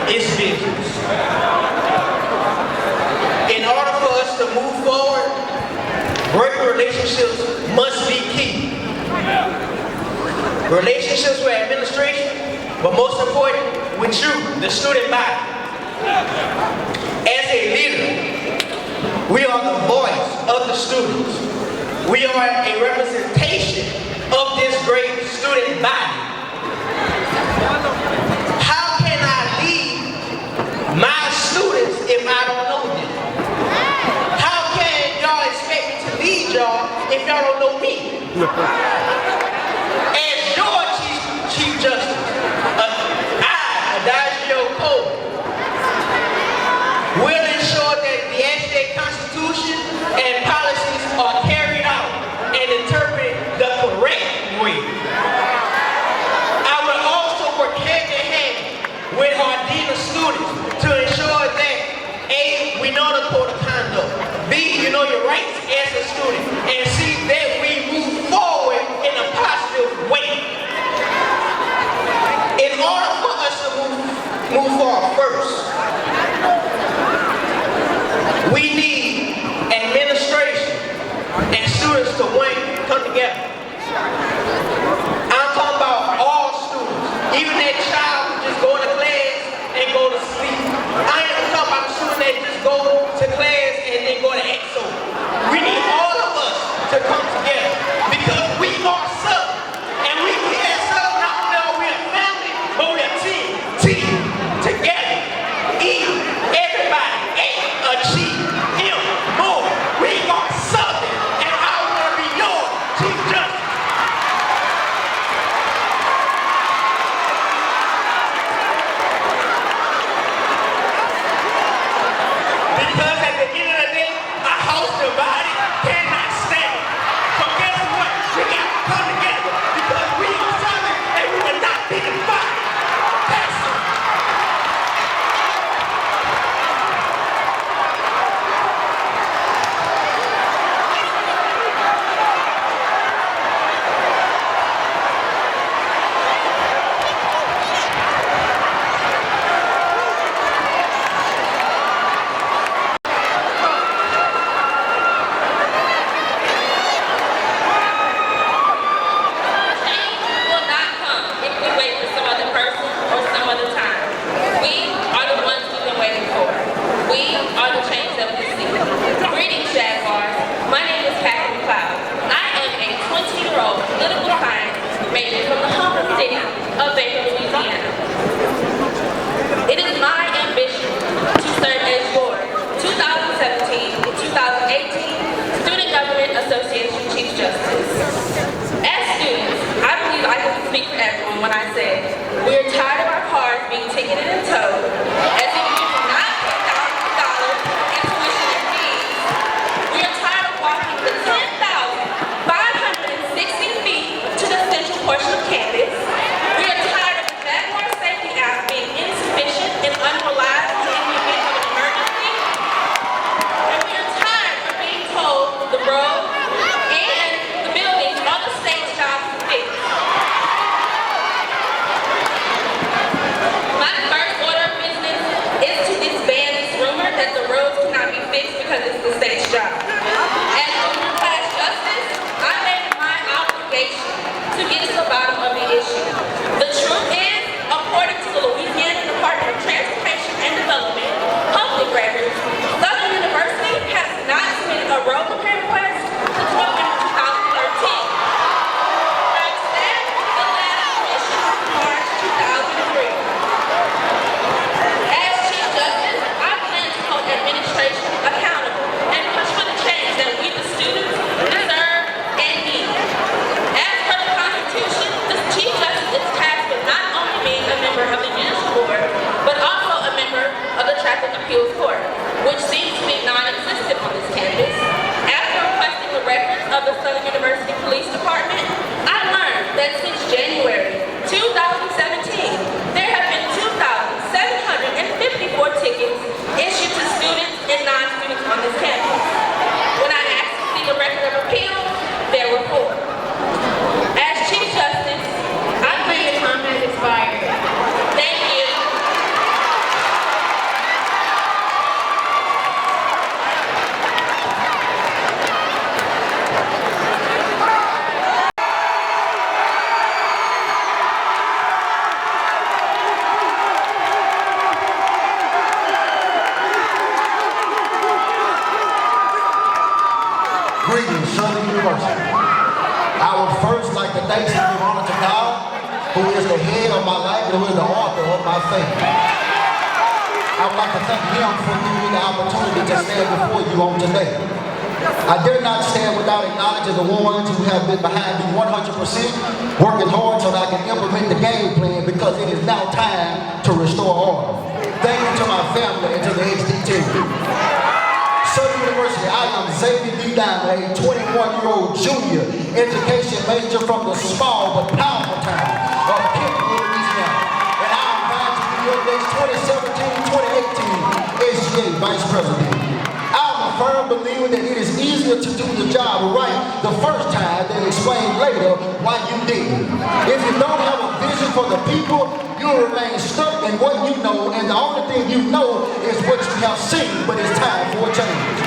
is business. In order for us to move forward, great relationships must be key. Relationships with administration, but most important, with you, the student body. As a leader, we are the voice of the students. We are a representation of this great student body. How can I lead my students if I don't know them? How can y'all expect me to lead y'all if y'all don't know me? As your Chief Justice, I, Adagio Cole, will ensure that the SGA Constitution and policies are carried out and interpreted the correct way. I will also work hand in hand with our dean of students to ensure that A, we know the code of conduct, B, you know your rights as a student, and C, that we move forward in a positive way. In order for us to move forward first, we need administration and students to come together. I'm talking about all students, even that child who just go to class and go to sleep. I ain't talking about the student that just go to class and then go to EXO. We need all of us to come together because we are something. And we as something, not only are we a family, but we're a team. Team, together, eat, everybody, achieve, him, more. We are something, and I want to be your Chief Justice. Because at the end of the day, a house divided cannot stand. So guess what? We got to come together because we are something and we will not be divided. That's it. Change will not come if we wait for some other person or some other time. We are the ones we've been waiting for. We are the change that we see. Greetings, Jaguars. My name is Catherine Cloud. I am a 20-year-old political science major from the humble city of Baker, Louisiana. It is my ambition to serve as your 2017-2018 Student Government Association Chief Justice. As students, I believe I can speak for everyone when I say we are tired of our cars being ticketed and towed, as if we do not pay thousands of dollars in tuition and fees. We are tired of walking the 10,560 feet to the central portion of campus. We are tired of the Jaguar Safety Act being insufficient and unreliable in the event of an emergency. And we are tired of being told the road and the buildings are the state's job to fix. My first order of business is to disband this rumor that the roads cannot be fixed because it's the state's job. As junior class justice, I made it my obligation to get to the bottom of the issue. The truth is, according to the Louisiana Department of Transportation and Development public records, Southern University has not submitted a road repair request since November 2013. Right then, the last submission was March 2003. As Chief Justice, I plan to hold administration accountable and push for the change that we discussed thanks and give honor to God, who is the head of my life and who is the author of my faith. I would like to thank him for giving me the opportunity to stand before you on today. I dare not stand without acknowledging the ones who have been behind me 100%, working hard so that I can implement the game plan because it is now time to restore order. Thank you to my family and to the HD team. Southern University, I am Xavier D. Diamond, a 21-year-old junior education major from the small but powerful town of Kenwood, Louisiana. And I am proud to be your next 2017-2018 SGA Vice President. I'm a firm believer that it is easier to do the job right the first time than explain later why you didn't. If you don't have a vision for the people, you'll remain stuck in what you know, and the only thing you know is what you have seen, but it's time for a change.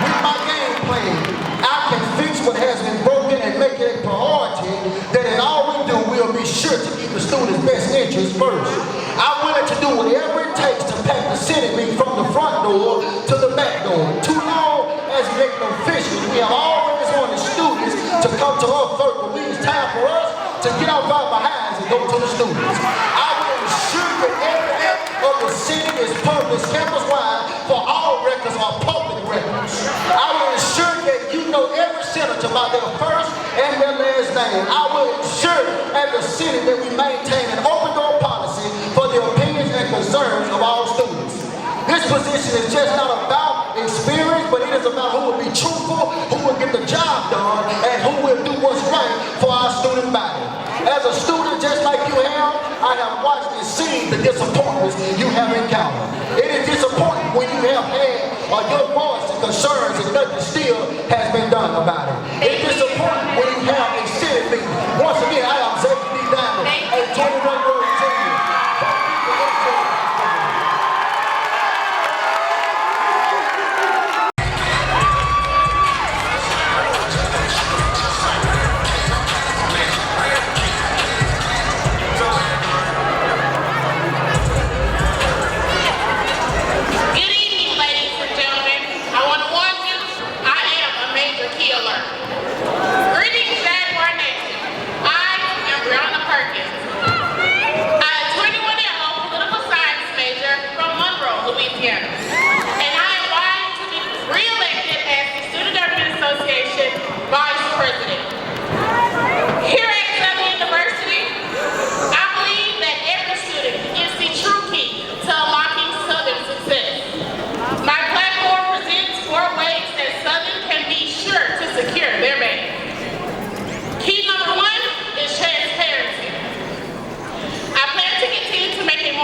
With my game plan, I can fix what has been broken and make it a priority that in all we do, we'll be sure to keep the students' best interests first. I'm willing to do whatever it takes to pack the city beat from the front door to the back door. Too long as elected officials, we have always wanted students to come to us first, but it's time for us to get off our behinds and go to the students. I will ensure that every act of the city is published campus-wide for all records are public records. I will ensure that you know every senator by their first and their last name. I will ensure as a city that we maintain an open door policy for the opinions and concerns of all students. This position is just not about experience, but it is about who will be truthful, who will get the job done, and who will do what's right for our student body. As a student, just like you have, I have watched and seen the disappointments you have encountered. It is disappointing when you have had your voice and concerns and nothing still has been done about it. It's disappointing when you have a city meeting. Once again, I am Xavier D. Diamond, a 21-year-old junior.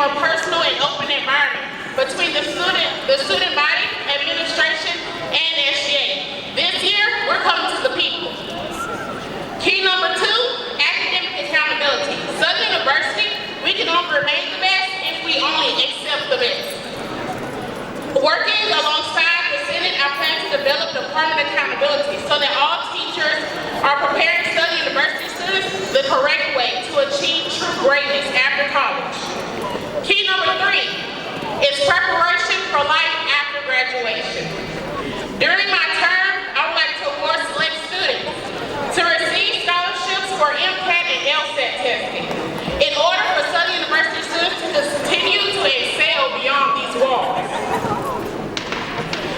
Personal and open environment between the student body, administration, and SGA. This year, we're coming to the people. Key number 2, academic accountability. Southern University, we can only remain the best if we only accept the best. Working alongside the Senate, I plan to develop department accountability so that all teachers are preparing Southern University students the correct way to achieve true greatness after college. Key number 3 is preparation for life after graduation. During my term, I would like to award select students to receive scholarships for MCAT and LSAT testing in order for Southern University students to continue to excel beyond these walls.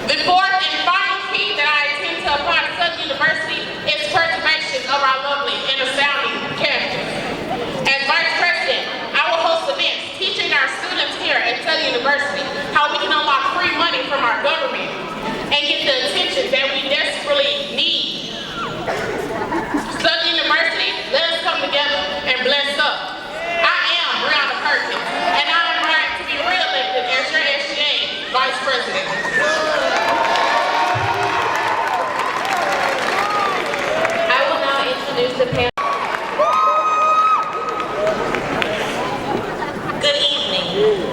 The 4th and final key that I intend to apply to Southern University is preservation of our lovely and astounding campus. As Vice President, I will host events teaching our students here at Southern University how we can unlock free money from our government and get the attention that we desperately need. Southern University, let us come together and bless up. I am Brianna Perkins, and I am proud to be re-elected as your SGA Vice President. I will now introduce the panel.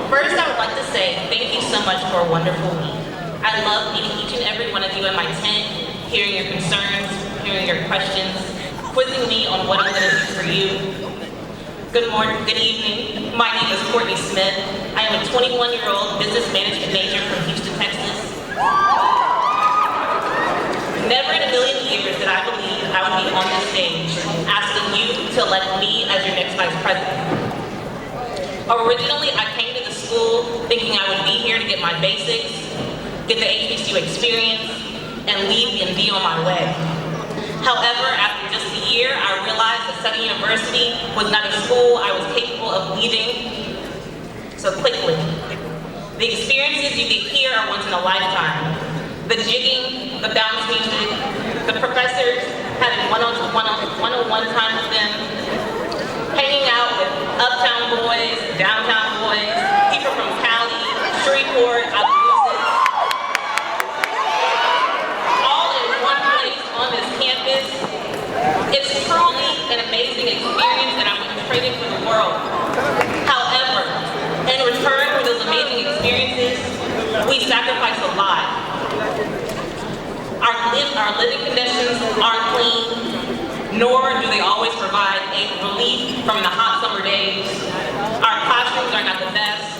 First, I would like to say thank you so much for a wonderful week. I love meeting each and every one of you in my tent, hearing your concerns, hearing your questions, quizzing me on what I'm going to do for you. Good morning, good evening. My name is Courtney Smith. I am a 21-year-old business management major from Houston, Texas. Never in a million years did I believe I would be on this stage asking you to elect me as your next vice president. Originally, I came to the school thinking I would be here to get my basics, get the HBCU experience, and leave and be on my way. However, after just a year, I realized that Southern University was not a school I was capable of leaving so quickly. The experiences you get here are once in a lifetime. The jigging, the bounce music, the professors having one-on-one time with them, hanging out with uptown boys, downtown boys, people from Cali, Shreveport, Abuses, all in one place on this campus. It's truly an amazing experience and I wouldn't trade it for the world. However, in return for those amazing experiences, we sacrifice a lot. Our living conditions aren't clean, nor do they always provide a relief from the hot summer days. Our classrooms are not the best.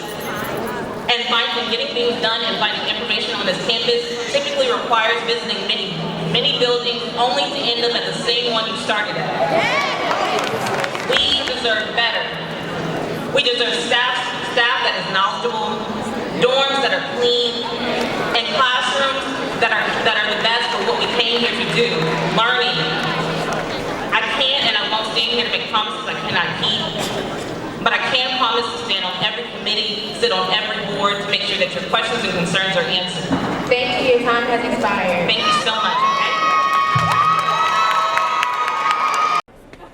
And getting things done and finding information on this campus typically requires visiting many buildings only to end up at the same one you started at. We deserve better. We deserve staff that is knowledgeable, dorms that are clean, and classrooms that are the best for what we came here to do, learning. I can't and I won't stand here to make promises I cannot keep, but I can promise to stand on every committee, sit on every board to make sure that your questions and concerns are answered. Thank you, your time has expired. Thank you so much, okay?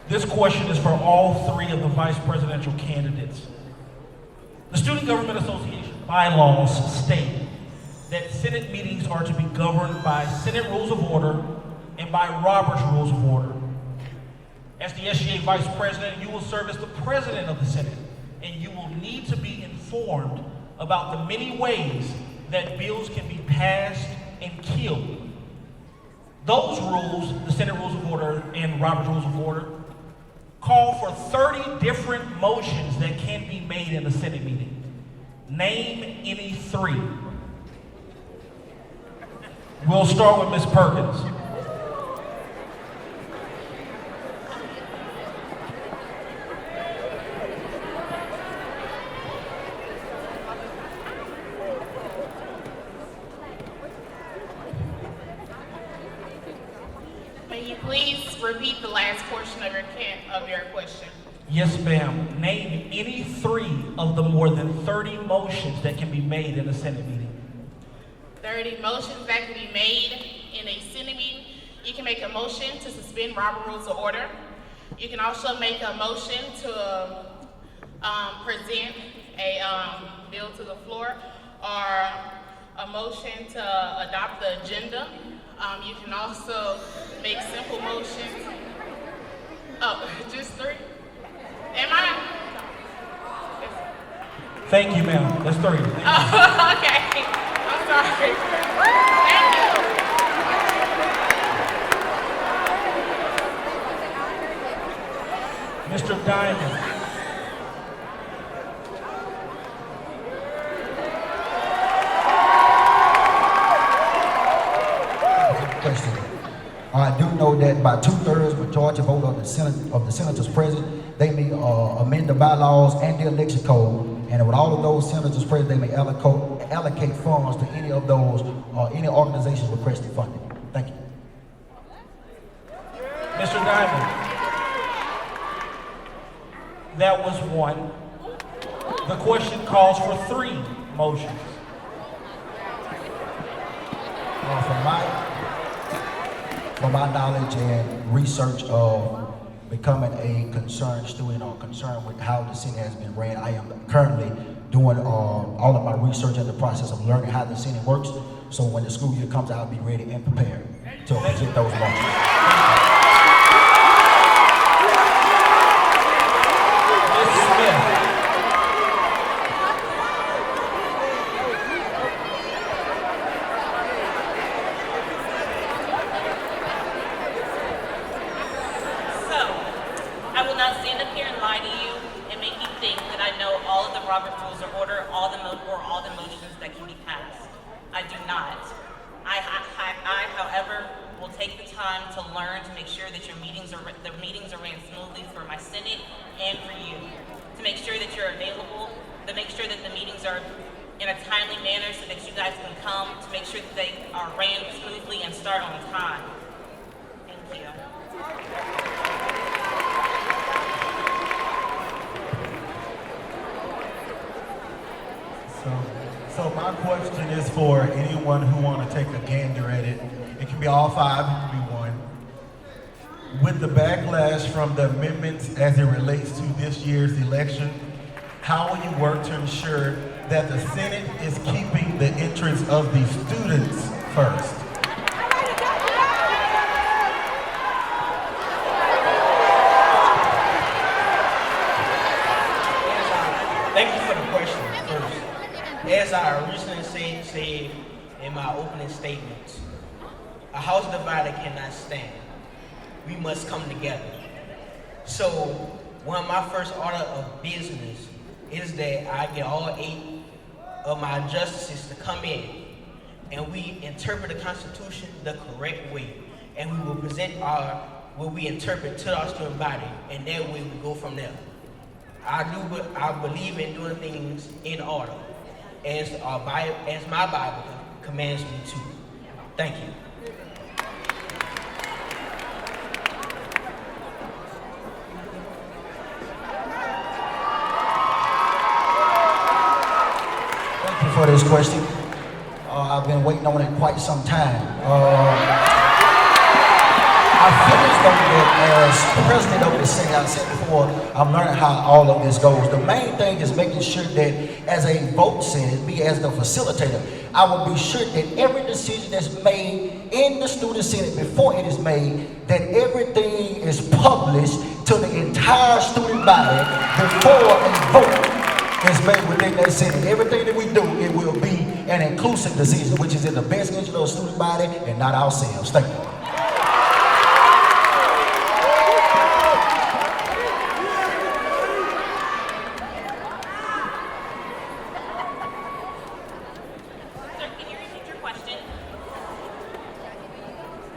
This question is for all three of the vice presidential candidates. The Student Government Association bylaws state that Senate meetings are to be governed by Senate Rules of Order and by Robert's Rules of Order. As the SGA Vice President, you will serve as the President of the Senate, and you will need to be informed about the many ways that bills can be passed and killed. Those rules, the Senate Rules of Order and Robert's Rules of Order, call for 30 different motions that can be made in a Senate meeting. Name any three. We'll start with Ms. Perkins. May you please repeat the last portion of your question? Yes, ma'am. Name any three of the more than 30 motions that can be made in a Senate meeting. 30 motions that can be made in a Senate meeting. You can make a motion to suspend Robert Rules of Order. You can also make a motion to present a bill to the floor, or a motion to adopt the agenda. You can also make simple motions. Oh, just three? Am I? Thank you, ma'am. That's three. Thank you. Oh, okay. I'm sorry. Thank you. Mr. Diamond. Question. I do know that by 2/3 majority vote of the senators present, they may amend the bylaws and the election code, and with all of those senators present, they may allocate funds to any of those any organizations requesting funding. Thank you. Mr. Diamond. That was one. The question calls for three motions. From my knowledge and research of becoming a concerned student or concerned with how the Senate has been ran, I am currently doing all of my research in the process of learning how the Senate works. So when the school year comes, I'll be ready and prepared to present those motions. Ms. Smith. Robert Rules of Order, all the motions that can be passed. I do not. However, will take the time to learn to make sure that the meetings are ran smoothly for my Senate and for you. To make sure that you're available, to make sure that the meetings are in a timely manner so that you guys can come, to make sure that they are ran smoothly and start on time. Thank you. So my question is for anyone who want to take a gander at it. It can be all five, it can be one. With the backlash from the amendments as it relates to this year's election, how will you work to ensure that the Senate is keeping the interests of the students first? Thank you for the question first. As I originally said in my opening statements, a house divided cannot stand. We must come together. So one of my first order of business is that I get all 8 of my justices to come in and we interpret the Constitution the correct way. And we will present what we interpret to our student body, and that way we go from there. I believe in doing things in order, as my Bible commands me to. Thank you. Thank you for this question. I've been waiting on it quite some time. I finished on it as president of the Senate. I said before, I'm learning how all of this goes. The main thing is making sure that as a vote Senate, me as the facilitator, I will be sure that every decision that's made in the student Senate before it is made, that everything is published to the entire student body before a vote is made within that Senate. Everything that we do, it will be an inclusive decision, which is in the best interest of the student body and not ourselves. Thank you.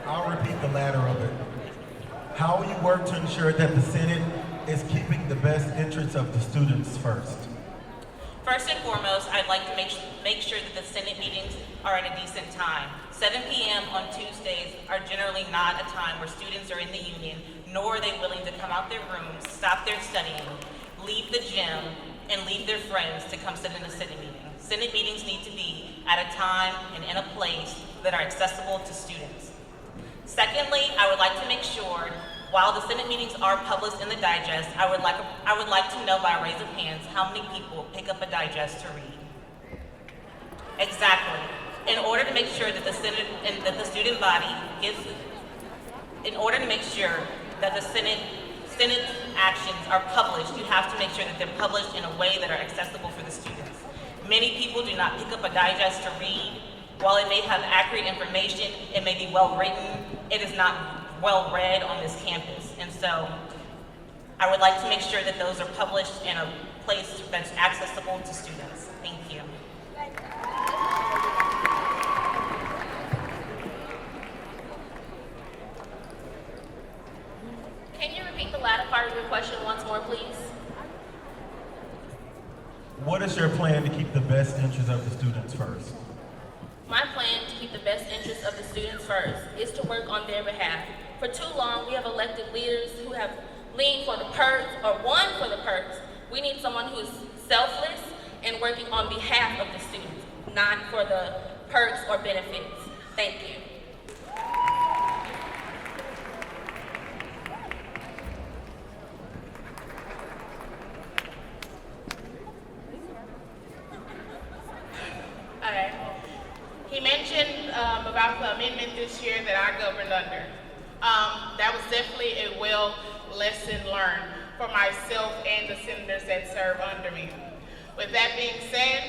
I'll repeat the latter of it. How will you work to ensure that the Senate is keeping the best interests of the students first? First and foremost, I'd like to make sure that the Senate meetings are at a decent time. 7 p.m. on Tuesdays are generally not a time where students are in the union, nor are they willing to come out their rooms, stop their studying, leave the gym, and leave their friends to come sit in a Senate meeting. Senate meetings need to be at a time and in a place that are accessible to students. Secondly, I would like to make sure, while the Senate meetings are published in the digest, I would like to know by a raise of hands how many people pick up a digest to read. Exactly. In order to make sure that the Senate and that the student body gets, in order to make sure that the Senate actions are published, you have to make sure that they're published in a way that are accessible for the students. Many people do not pick up a digest to read. While it may have accurate information, it may be well written, it is not well read on this campus. And so I would like to make sure that those are published in a place that's accessible to students. Thank you. Can you repeat the latter part of your question once more, please? What is your plan to keep the best interests of the students first? My plan to keep the best interests of the students first is to work on their behalf. For too long, we have elected leaders who have leaned for the perks or won for the perks. We need someone who is selfless and working on behalf of the students, not for the perks or benefits. Thank you. Okay. He mentioned about the amendment this year that I governed under. That was definitely a lesson learned for myself and the senators that serve under me. With that being said,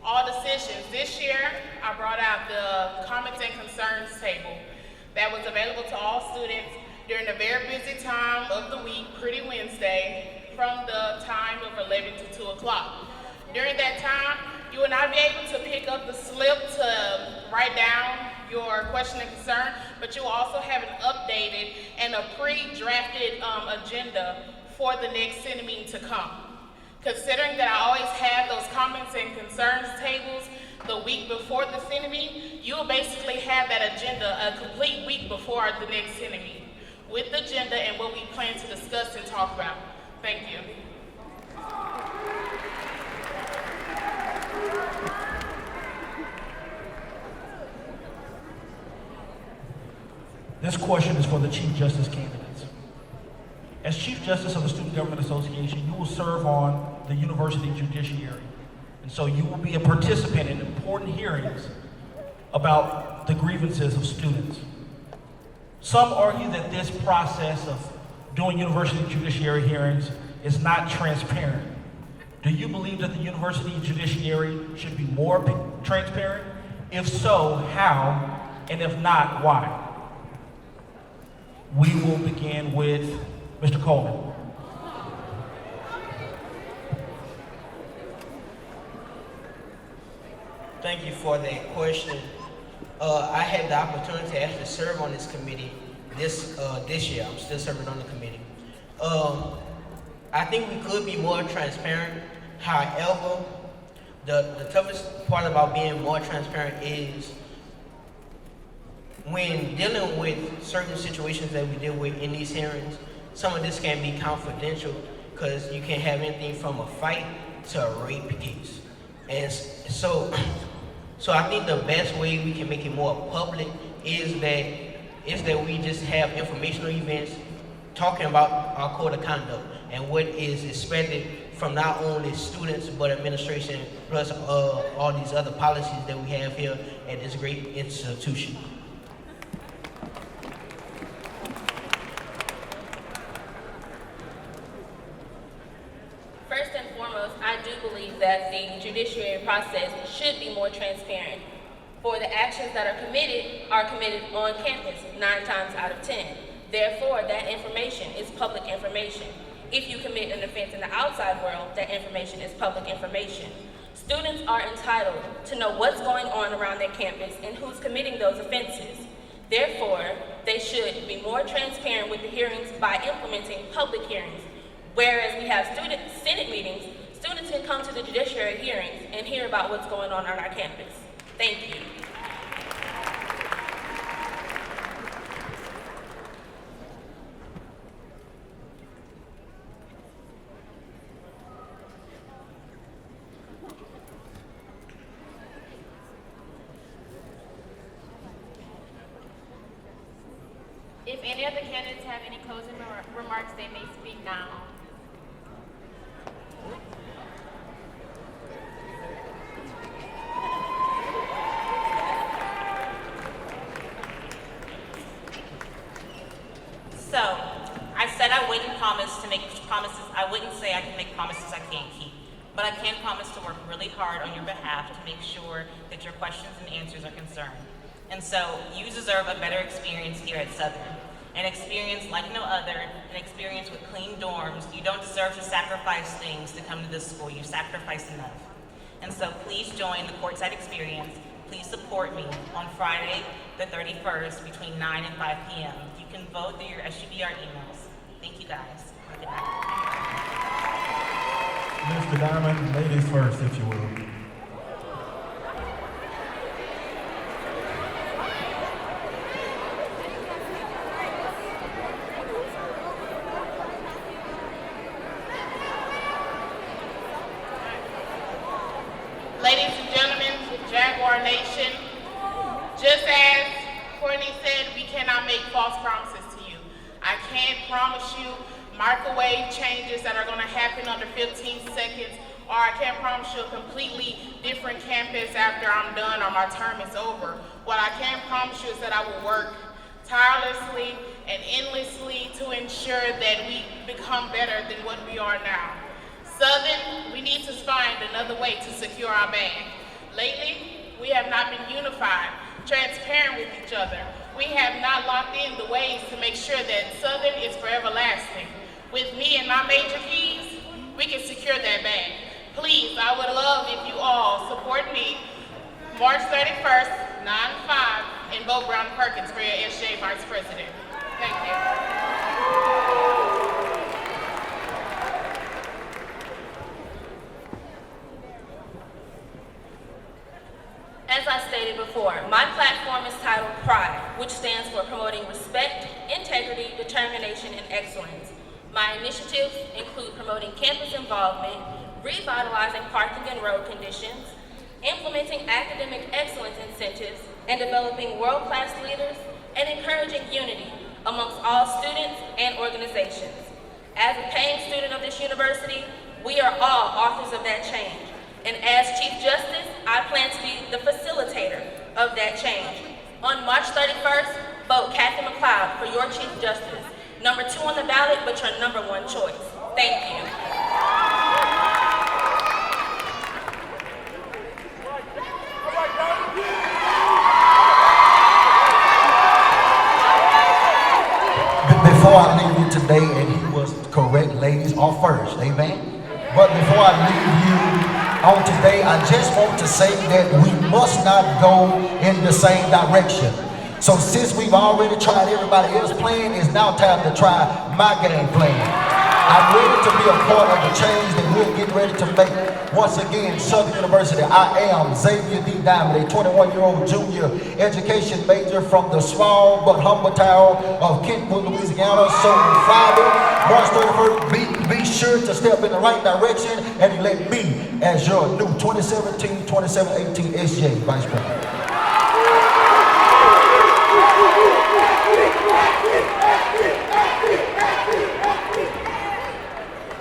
all decisions. This year, I brought out the comments and concerns table that was available to all students during a very busy time of the week, Pretty Wednesday, from the time of 11 to 2 o'clock. During that time, You will not be able to pick up the slip to write down your question and concern, but you will also have an updated and a pre-drafted agenda for the next Senate meeting to come. Considering that I always have those comments and concerns tables the week before the Senate meeting, you will basically have that agenda a complete week before the next Senate meeting with the agenda and what we plan to discuss and talk about. Thank you. This question is for the Chief Justice candidates. As Chief Justice of the Student Government Association, you will serve on the University Judiciary. And so you will be a participant in important hearings about the grievances of students. Some argue that this process of doing University Judiciary hearings is not transparent. Do you believe that the University Judiciary should be more transparent? If so, how? And if not, why? We will begin with Mr. Coleman. Thank you for that question. I had the opportunity to actually serve on this committee this year. I'm still serving on the committee. I think we could be more transparent. However, the toughest part about being more transparent is when dealing with certain situations that we deal with in these hearings, some of this can be confidential because you can have anything from a fight to a rape case. And so I think the best way we can make it more public is that we just have informational events talking about our code of conduct and what is expected from not only students but administration, plus all these other policies that we have here at this great institution. First and foremost, I do believe that the judiciary process should be more transparent. For the actions that are committed on campus 9 times out of 10. Therefore, that information is public information. If you commit an offense in the outside world, that information is public information. Students are entitled to know what's going on around their campus and who's committing those offenses. Therefore, they should be more transparent with the hearings by implementing public hearings. Whereas we have Senate meetings, students can come to the judiciary hearings and hear about what's going on our campus. Thank you. If any of the candidates have any closing remarks, they may speak now. So, I said I wouldn't promise to make promises. I wouldn't say I can make promises I can't keep. But I can promise to work really hard on your behalf to make sure that your questions and answers are concerned. And so, you deserve a better experience here at Southern. An experience like no other, an experience with clean dorms. You don't deserve to sacrifice things to come to this school. You sacrifice enough. And so please join the courtside experience. Please support me on Friday, the 31st, between 9 and 5 p.m. You can vote through your SGBR emails. Thank you guys. Good night. Mr. Diamond, ladies first, if you will. Ladies and gentlemen, Jaguar Nation, just as Courtney said, we cannot make false promises to you. I can't promise you microwave changes that are going to happen under 15 seconds, or I can't promise you a completely different campus after I'm done or my term is over. What I can promise you is that I will work tirelessly and endlessly to ensure that we become better than what we are now. Southern, we need to find another way to secure our bag. Lately, we have not been unified, transparent with each other. We have not locked in the ways to make sure that Southern is forever lasting. With me and my major keys, we can secure that bag. Please, I would love if you all support March 31st, 9-5, in Bo Brown Perkins for your SGA Vice President. Thank you. As I stated before, my platform is titled PRIDE, which stands for Promoting Respect, Integrity, Determination, and Excellence. My initiatives include promoting campus involvement, revitalizing parking and road conditions, implementing academic excellence incentives, and developing world-class leaders, and encouraging unity amongst all students and organizations. As a paying student of this university, we are all authors of that change. And as Chief Justice, I plan to be the facilitator of that change. On March 31st, vote Kathy McLeod for your Chief Justice. Number 2 on the ballot, but your number 1 choice. Thank you. Before I leave you today, and he was correct, ladies are first, amen? But before I leave you on today, I just want to say that we must not go in the same direction. So since we've already tried everybody else's plan, it's now time to try my game plan. I'm ready to be a part of the change that we're getting ready to make. Once again, Southern University, I am Xavier D. Diamond, a 21-year-old junior education major from the small but humble town of Kentwood, Louisiana. So Friday, March 31st, be sure to step in the right direction and elect me as your new 2017-2018 SGA Vice President.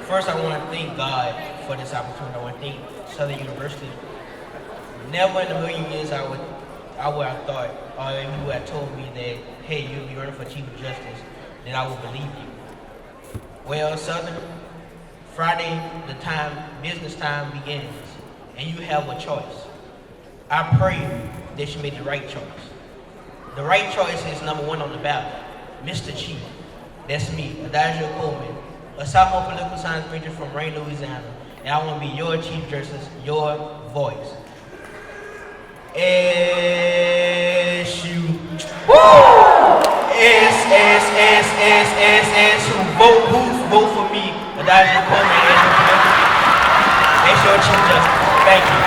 First, I want to thank God for this opportunity. I want to thank Southern University. Never in a million years I would have thought, or if you would have told me that, hey, you'll be running for Chief Justice, then I would believe you. Well, Southern, Friday, business time begins, and you have a choice. I pray that you made the right choice. The right choice is number 1 on the ballot, Mr. Chief. That's me, Adagio Coleman, a sophomore political science major from Rayne, Louisiana, and I want to be your Chief Justice, your voice. SU. Woo! Who vote for me, Adagio Coleman, as your Chief Justice. Thank you.